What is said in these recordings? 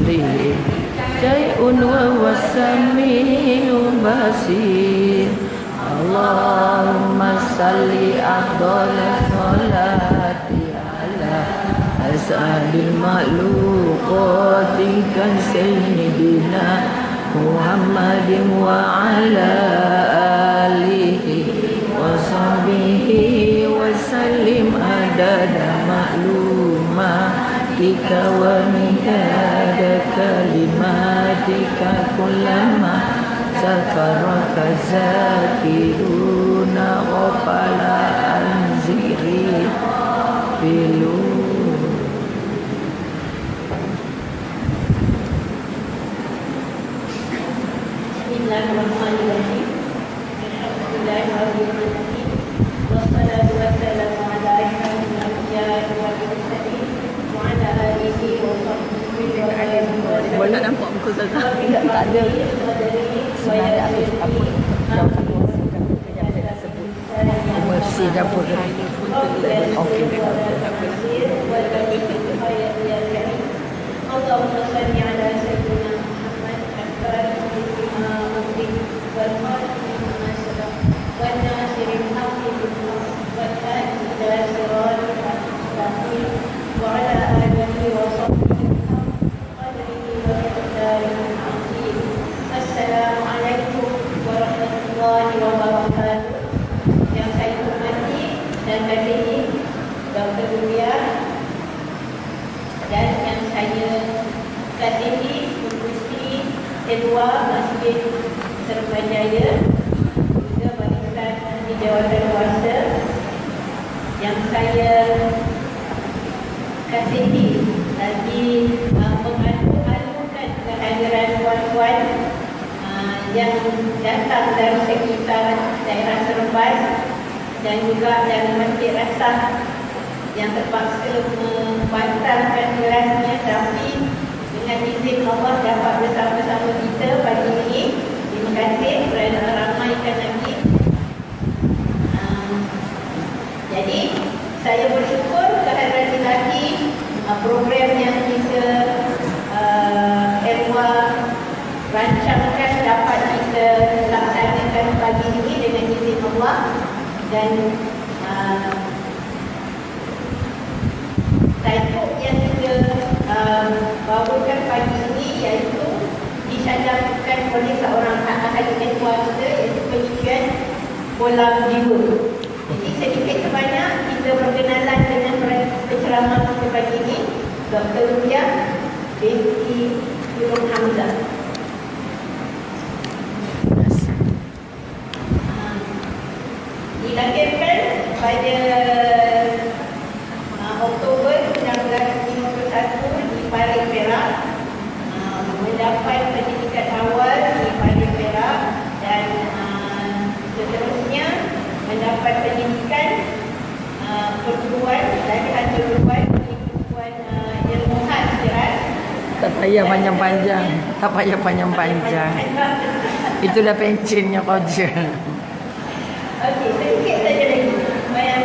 مثله شيء وهو السميع البصير. اللهم صل أفضل الصلاة على أسعد المخلوقات سيدنا محمد وعلى آله وصحبه وسلم عدد معلوماتك ومداد كلماتك كلما ذكرك ذاكرون غفل عن ذكري Bismillahirrahmanirrahim. Alhamdulillahirrahmanirrahim. Wassalatu wassalamu ala asyrafil anbiya'i wal mursalin wa ala alihi wa sahbihi wa alihi. Boleh nampak muka saya? Tak ada. Sebenarnya apa Mersi dapur tadi. Okey. Allahumma salli ala sayyidina Muhammad al-Fatih lima ughliq wal khatimi lima sabaq wan nasiril haqqi bil haqq wal hadi ila siratal mustaqim wa ala alihi wa sahbihi qadrihi wa miqdarihi azim. Assalamualaikum warahmatullahi wabarakatuh. Yang saya hormati dan kasihi Dr. Rubiah dan yang saya kasihi Gusti Ketua Masjid Seremajaya juga barisan di Jawatan Kuasa, yang saya kasihi lagi mengalu-alukan kehadiran puan-puan yang datang dari sekitar daerah Seremban dan juga dari Masjid Rasah yang terpaksa membatalkan kelasnya, tapi dengan izin Allah dapat bersama-sama kita pagi ini. Terima kasih kerana ramaikan lagi. Jadi saya bersyukur kehadiran ilahi program yang kita Erwa rancangkan dapat kita laksanakan pagi ini dengan izin Allah. Dan tajuk yang kita bawakan pagi ini iaitu disadapkan oleh seorang ahli ketua kita, iaitu penyidikan bola jiwa. Jadi sedikit sebanyak kita berkenalan dengan penceramah kita pagi ini, Dr. Rubiah binti Nurul Hamzah. Dilahirkan pada Oktober 1951 di Parit, Perak. Mendapat pendidikan awal di Parit, Perak dan seterusnya mendapat pendidikan perguruan dari perguruan ilmu Hasirat. Tak payah panjang-panjang. Tak payah panjang-panjang. Itulah pensiunnya kerja. Okey, sedikit saja lagi.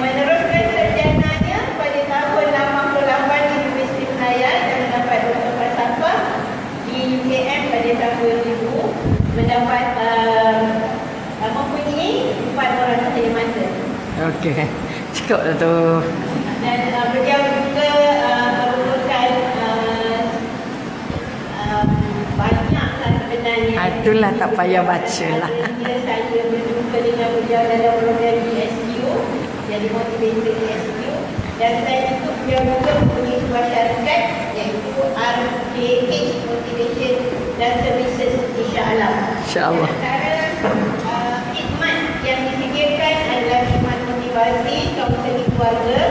Meneruskan sarjananya pada tahun 88 di Universiti Melayu dan mendapat doktor falsafah di UKM pada tahun 2000. Mendapat mempunyai 4 orang sahaja mata. Okey. Cukup dah tu. Dan beliau juga merupakan banyaklah sebenarnya. Itulah tak payah baca lah. Saya berjumpa dengan beliau dalam program DSU, jadi motivator DSU, dan saya itu beliau juga mempunyai sebuah syarikat iaitu RJH Motivation dan Services insya-Allah. Insya-Allah. Antara khidmat yang disediakan adalah khidmat motivasi, kaunseling keluarga,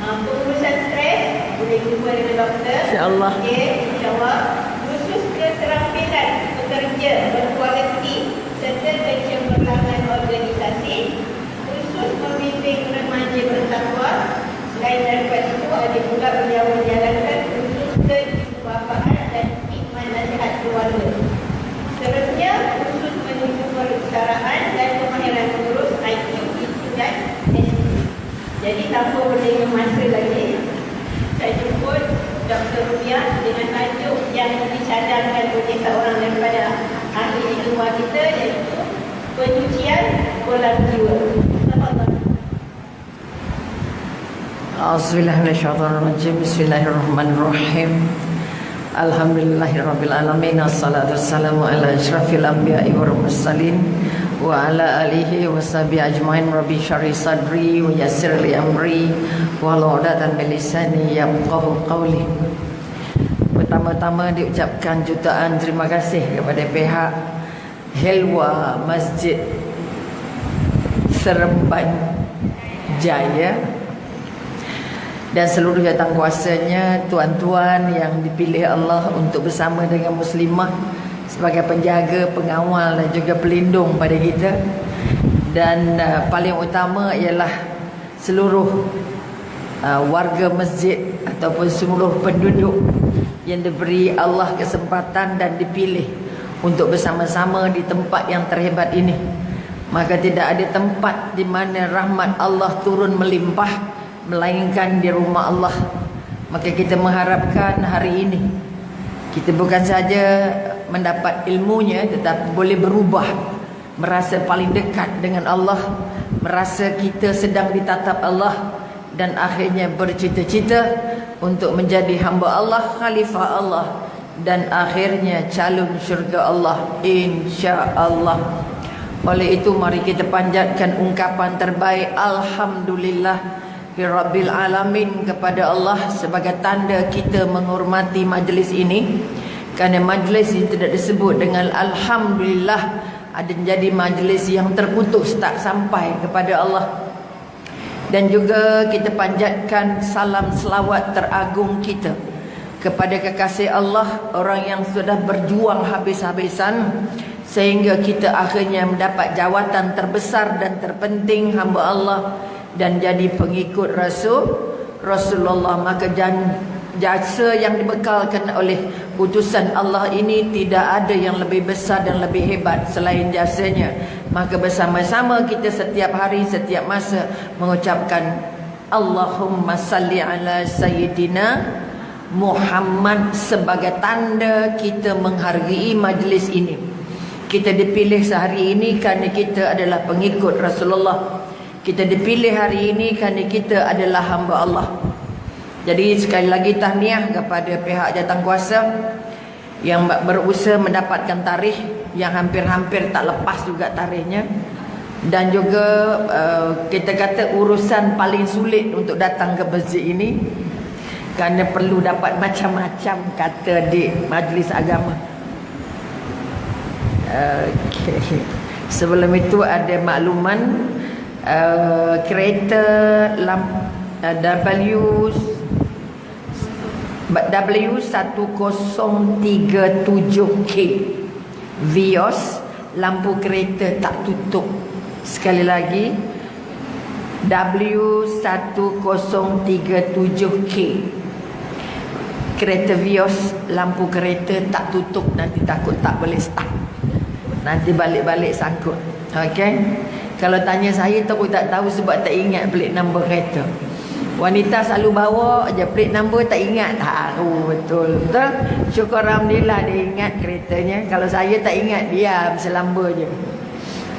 pengurusan stres, boleh jumpa dengan doktor. Insya-Allah. Okey, insya-Allah. Khusus keterampilan bekerja berkualiti serta kecemerlangan organisasi, khusus memimpin remaja bertakwa. Selain daripada itu, ada juga beliau menjalankan khusus kejubapaan dan khidmat nasihat keluarga. Seterusnya, khusus menuju perusahaan dan kemahiran mengurus IQ, IQ dan SQ. Jadi tanpa berlengah masa lagi, saya jemput Dr. Rubiah dengan tajuk yang seorang daripada ahli ilmu kita, iaitu pencucian kolam jiwa. A'udzubillahiminasyaitonirrajim. Bismillahirrahmanirrahim. Alhamdulillahirabbil alamin. Wassalatu wassalamu ala asyrafil anbiya'i wal mursalin wa ala alihi washabihi ajmain. Rabbi shrah sadri wa yassir li amri wahlul 'uqdatam min lisani yafqahu qawli. Pertama-tama diucapkan jutaan terima kasih kepada pihak Helwa Masjid Seremban Jaya dan seluruh jawatankuasanya, tuan-tuan yang dipilih Allah untuk bersama dengan muslimah sebagai penjaga, pengawal dan juga pelindung pada kita. Dan paling utama ialah seluruh warga masjid ataupun seluruh penduduk yang diberi Allah kesempatan dan dipilih untuk bersama-sama di tempat yang terhebat ini. Maka tidak ada tempat di mana rahmat Allah turun melimpah melainkan di rumah Allah. Maka kita mengharapkan hari ini kita bukan saja mendapat ilmunya, tetapi boleh berubah, merasa paling dekat dengan Allah, merasa kita sedang ditatap Allah, dan akhirnya bercita-cita untuk menjadi hamba Allah, khalifah Allah, dan akhirnya calon syurga Allah, insya-Allah. Oleh itu mari kita panjatkan ungkapan terbaik alhamdulillah Rabbil Alamin kepada Allah sebagai tanda kita menghormati majlis ini. Kerana majlis ini tidak disebut dengan alhamdulillah, ada jadi majlis yang terputus tak sampai kepada Allah. Dan juga kita panjatkan salam selawat teragung kita kepada kekasih Allah, orang yang sudah berjuang habis-habisan sehingga kita akhirnya mendapat jawatan terbesar dan terpenting, hamba Allah dan jadi pengikut Rasulullah. Maka jasa yang dibekalkan oleh utusan Allah ini tidak ada yang lebih besar dan lebih hebat selain jasanya. Maka bersama-sama kita setiap hari, setiap masa mengucapkan Allahumma salli ala Sayyidina Muhammad sebagai tanda kita menghargai majlis ini. Kita dipilih sehari ini kerana kita adalah pengikut Rasulullah. Kita dipilih hari ini kerana kita adalah hamba Allah. Jadi sekali lagi tahniah kepada pihak jawatankuasa yang berusaha mendapatkan tarikh yang hampir-hampir tak lepas juga tarikhnya. Dan juga kita kata urusan paling sulit untuk datang ke masjid ini kerana perlu dapat macam-macam kata di majlis agama. Okay. Sebelum itu ada makluman kereta W1037K Vios, lampu kereta tak tutup. Sekali lagi W1037K kereta Vios, lampu kereta tak tutup. Nanti takut tak boleh start, nanti balik-balik sangkut. Okey, kalau tanya saya takut tak tahu sebab tak ingat plate number kereta. Wanita selalu bawa aja plate number, tak ingat. Betul. Syukur alhamdulillah dia ingat keretanya. Kalau saya tak ingat, diam selamba je.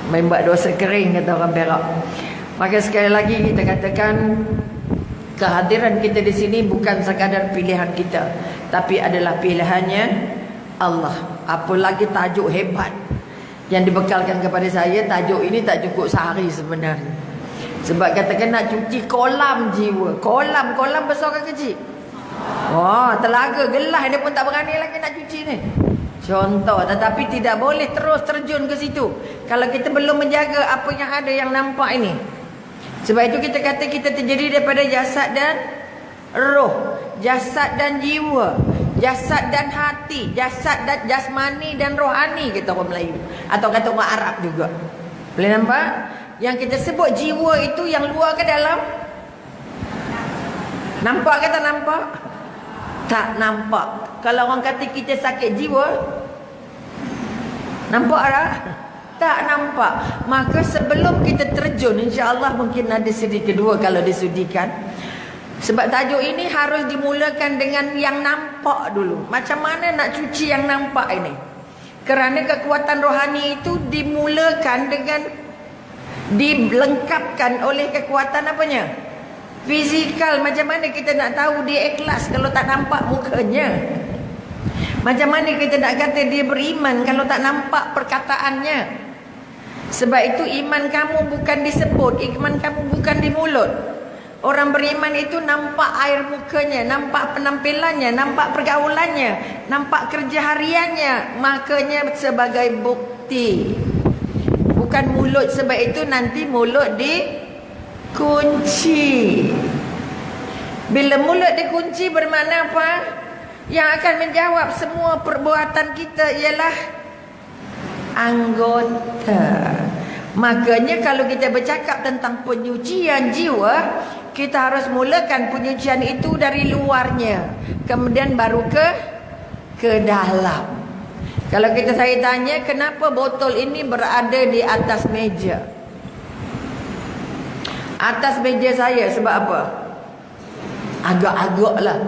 Main buat dosa kering kata orang Perak. Maka sekali lagi kita katakan kehadiran kita di sini bukan sekadar pilihan kita, tapi adalah pilihannya Allah. Apa lagi tajuk hebat yang dibekalkan kepada saya. Tajuk ini tak cukup sehari sebenarnya. Sebab katakan nak cuci kolam jiwa. Kolam besar ke kecil? Telaga gelas dia pun tak berani lagi nak cuci ni. Contoh, tetapi tidak boleh terus terjun ke situ kalau kita belum menjaga apa yang ada yang nampak ini. Sebab itu kita kata kita terdiri daripada jasad dan roh, jasad dan jiwa, jasad dan hati, jasad dan jasmani dan rohani, kata orang Melayu atau kata orang Arab juga. Boleh nampak? Yang kita sebut jiwa itu yang luar ke dalam? Nampak ke tak nampak? Tak nampak. Kalau orang kata kita sakit jiwa, nampak tak? Tak nampak. Maka sebelum kita terjun, insya-Allah mungkin ada siri kedua kalau disudikan. Sebab tajuk ini harus dimulakan dengan yang nampak dulu. Macam mana nak cuci yang nampak ini? Kerana kekuatan rohani itu dimulakan dengan dilengkapkan oleh kekuatan apanya? Fizikal. Macam mana kita nak tahu dia ikhlas kalau tak nampak mukanya? Macam mana kita nak kata dia beriman kalau tak nampak perkataannya? Sebab itu iman kamu bukan disebut, iman kamu bukan di mulut. Orang beriman itu nampak air mukanya, nampak penampilannya, nampak pergaulannya, nampak kerja hariannya. Makanya sebagai bukti. Bukan mulut. Sebab itu nanti mulut dikunci. Bila mulut dikunci bermakna apa? Yang akan menjawab semua perbuatan kita ialah anggota. Makanya kalau kita bercakap tentang penyucian jiwa, kita harus mulakan penyucian itu dari luarnya, kemudian baru ke dalam. Kalau saya tanya, kenapa botol ini berada di atas meja? Atas meja saya sebab apa? Agak-agak lah.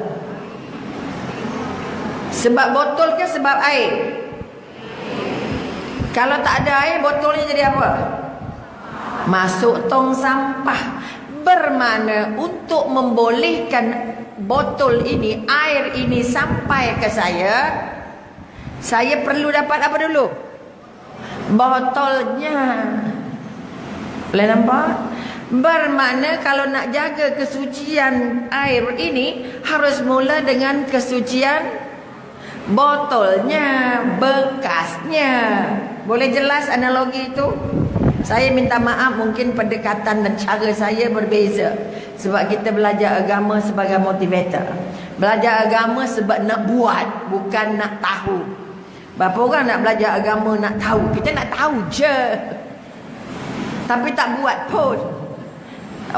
Sebab botol ke sebab air? Kalau tak ada air, botolnya jadi apa? Masuk tong sampah. Bermakna untuk membolehkan botol ini, air ini sampai ke saya perlu dapat apa dulu? Botolnya. Boleh nampak? Bermakna kalau nak jaga kesucian air ini, harus mula dengan kesucian botolnya, bekasnya. Boleh jelas analogi itu? Saya minta maaf, mungkin pendekatan dan cara saya berbeza. Sebab kita belajar agama sebagai motivator. Belajar agama sebab nak buat, bukan nak tahu. Berapa orang nak belajar agama nak tahu? Kita nak tahu je, tapi tak buat pun.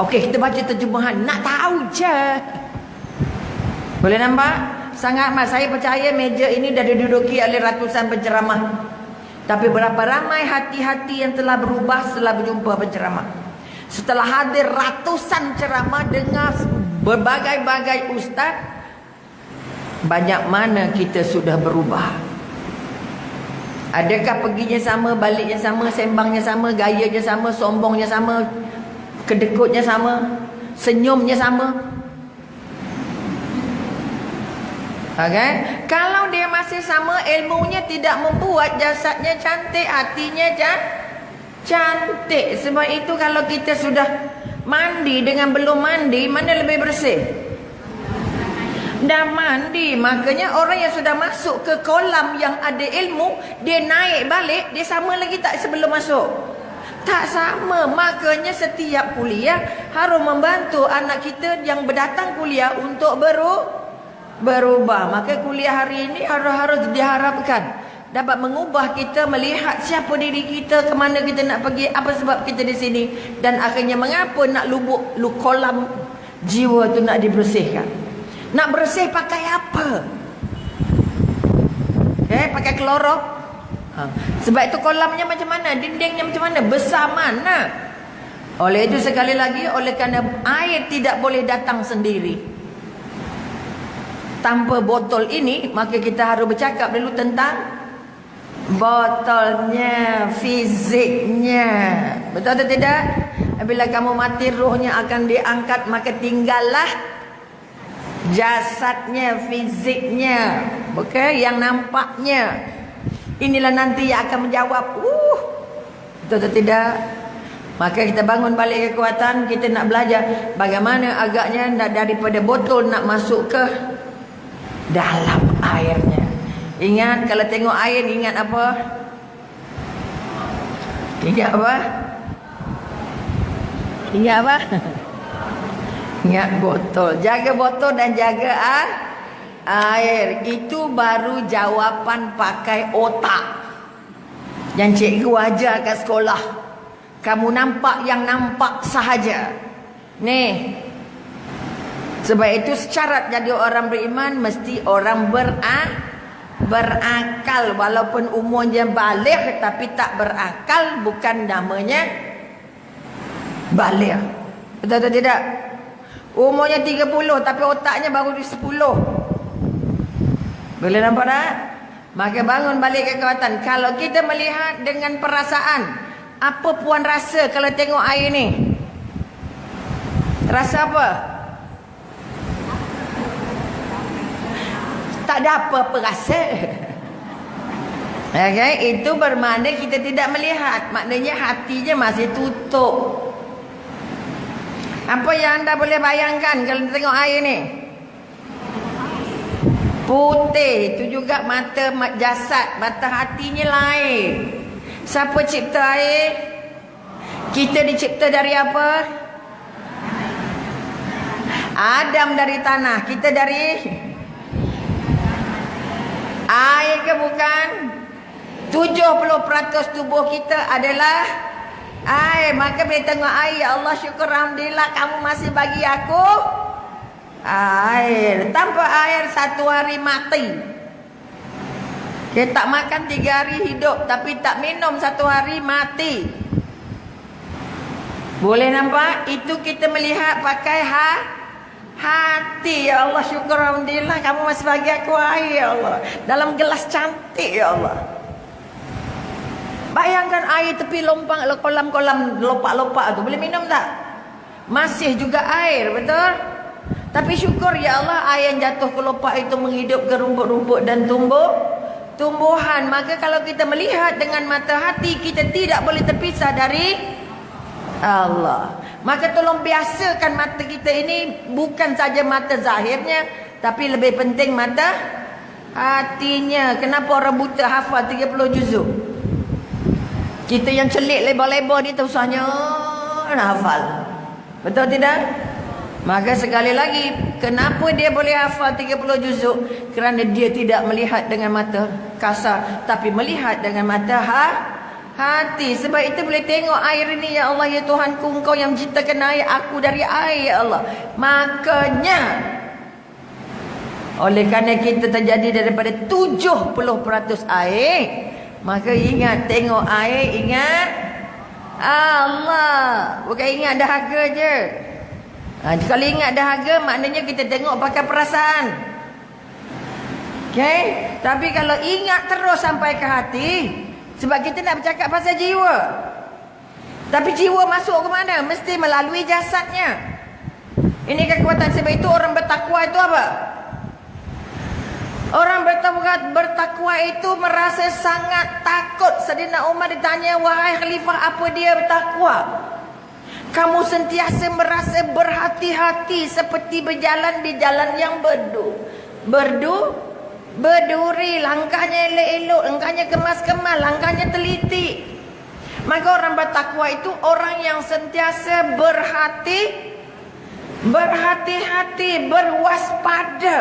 Okey, kita baca terjemahan, nak tahu je. Boleh nampak? Sangat amat. Saya percaya meja ini dah diduduki oleh ratusan penceramah. Tapi berapa ramai hati-hati yang telah berubah setelah berjumpa penceramah. Setelah hadir ratusan ceramah, dengar berbagai-bagai ustaz, banyak mana kita sudah berubah? Adakah perginya sama, baliknya sama, sembangnya sama, gayanya sama, sombongnya sama, kedekutnya sama, senyumnya sama? Okay? Kalau dia masih sama, ilmunya tidak membuat jasadnya cantik, hatinya cantik. Sebab itu kalau kita sudah mandi dengan belum mandi, mana lebih bersih? Dah mandi. Makanya orang yang sudah masuk ke kolam yang ada ilmu, dia naik balik, dia sama lagi tak sebelum masuk? Tak sama. Makanya setiap kuliah harus membantu anak kita yang berdatang kuliah untuk berubah. Maka kuliah hari ini harus diharapkan dapat mengubah kita, melihat siapa diri kita, ke mana kita nak pergi, apa sebab kita di sini, dan akhirnya mengapa nak lubuk kolam jiwa tu nak dibersihkan. Nak bersih pakai apa? Pakai klorok. Sebab itu kolamnya macam mana, dindingnya macam mana, besar mana. Oleh itu sekali lagi, oleh kerana air tidak boleh datang sendiri tanpa botol ini, maka kita harus bercakap dulu tentang botolnya, fiziknya. Betul atau tidak? Bila kamu mati, rohnya akan diangkat, maka tinggallah jasadnya, fiziknya, bukan yang nampaknya. Inilah nanti yang akan menjawab. Betul atau tidak? Maka kita bangun balik kekuatan. Kita nak belajar bagaimana agaknya daripada botol nak masuk ke dalam airnya. Ingat, kalau tengok air, ingat apa? Ingat apa? Ingat apa? Ingat botol. Jaga botol dan jaga air. Itu baru jawapan pakai otak yang cikgu ajar kat sekolah. Kamu nampak yang nampak sahaja. Nih, sebab itu syarat jadi orang beriman mesti orang berakal. Walaupun umurnya baligh tapi tak berakal, bukan namanya baligh. Betul atau tidak? Umurnya 30 tapi otaknya baru di 10. Boleh nampak tak? Maka bangun balik kekuatan. Kalau kita melihat dengan perasaan, apa puan rasa kalau tengok air ni? Rasa apa? Tak ada apa-apa rasa. Okay? Itu bermakna kita tidak melihat. Maknanya hatinya masih tutup. Apa yang anda boleh bayangkan kalau tengok air ni? Putih. Itu juga mata jasad. Mata hatinya lain. Siapa cipta air? Kita dicipta dari apa? Adam dari tanah. Kita dari air ke bukan? 70% tubuh kita adalah air. Maka bila tengok air, ya Allah syukur alhamdulillah kamu masih bagi aku air. Tanpa air 1 hari mati. Kita tak makan 3 hari hidup, tapi tak minum 1 hari mati. Boleh nampak? Itu kita melihat pakai hati. Ya Allah syukur alhamdulillah kamu masih bagi aku air ya Allah. Dalam gelas cantik ya Allah. Bayangkan air tepi lompang, kolam-kolam lopak-lopak tu. Boleh minum tak? Masih juga air, betul? Tapi syukur ya Allah air yang jatuh ke lopak itu menghidupkan rumput-rumput dan tumbuhan. Maka kalau kita melihat dengan mata hati, kita tidak boleh terpisah dari Allah. Maka tolong biasakan mata kita ini bukan saja mata zahirnya, tapi lebih penting mata hatinya. Kenapa orang buta hafal 30 juzuk? Kita yang celik lebar-lebar ni susahnya nak hafal. Betul tidak? Maka sekali lagi, kenapa dia boleh hafal 30 juzuk? Kerana dia tidak melihat dengan mata kasar, tapi melihat dengan mata hati. Sebab itu boleh tengok air ini, ya Allah ya Tuhanku, Engkau yang menciptakan air, aku dari air ya Allah. Makanya oleh kerana kita terjadi daripada 70% air, maka ingat tengok air, ingat Allah. Bukan ingat dahaga je. Kalau ingat dahaga, maknanya kita tengok pakai perasaan. Okay? Tapi kalau ingat terus sampai ke hati, sebab kita nak bercakap pasal jiwa. Tapi jiwa masuk ke mana? Mesti melalui jasadnya. Ini kekuatan. Sebab itu orang bertakwa itu apa? Orang bertakwa itu merasa sangat takut. Saidina Umar ditanya, wahai khalifah, apa dia bertakwa? Kamu sentiasa merasa berhati-hati seperti berjalan di jalan yang berduri. Langkahnya elok-elok, langkahnya kemas-kemas, langkahnya teliti. Maka orang bertakwa itu orang yang sentiasa berhati-hati, berwaspada.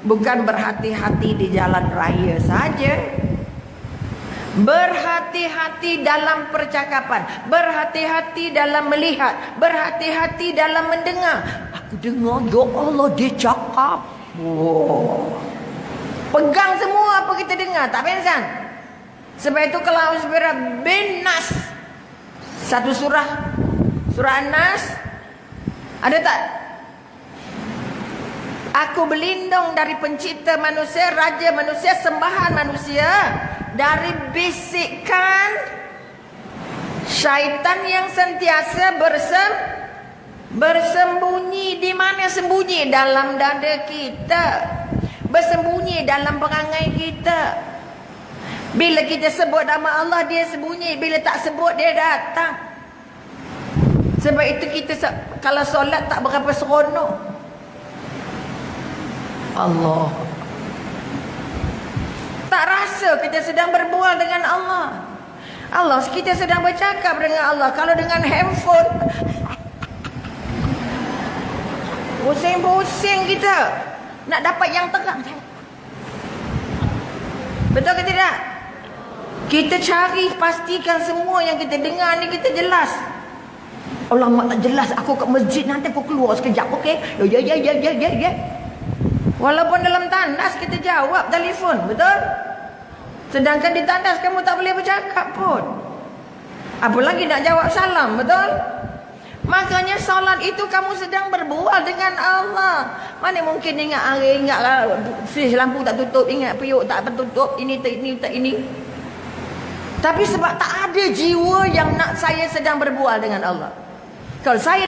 Bukan berhati-hati di jalan raya saja. Berhati-hati dalam percakapan, berhati-hati dalam melihat, berhati-hati dalam mendengar. Aku dengar, ya Allah dia cakap. Wow. Pegang semua apa kita dengar, tak pensan. Sebab itu kalau Auzubillah bin Nas, satu surah An-Nas, ada tak? Aku berlindung dari pencipta manusia, raja manusia, sembahan manusia, dari bisikan syaitan yang sentiasa bersembunyi. Di mana sembunyi? Dalam dada kita. Bersembunyi dalam perangai kita. Bila kita sebut nama Allah, dia sembunyi. Bila tak sebut, dia datang. Sebab itu kita kalau solat tak berapa seronok. Allah. Tak rasa kita sedang berbual dengan Allah. Allah, kita sedang bercakap dengan Allah. Kalau dengan handphone, pusing-pusing kita nak dapat yang terang. Betul ke tidak? Kita cari, pastikan semua yang kita dengar ni kita jelas. Allah tak jelas, aku kat masjid, nanti aku keluar sekejap, okey? Ya. Walaupun dalam tandas kita jawab telefon, betul? Sedangkan di tandas kamu tak boleh bercakap pun. Apa lagi nak jawab salam, betul? Makanya solat itu kamu sedang berbual dengan Allah. Mana mungkin ingat hari, ingat lampu tak tutup, ingat periuk tak tertutup, ini. Tapi sebab tak ada jiwa yang nak saya sedang berbual dengan Allah. Kalau saya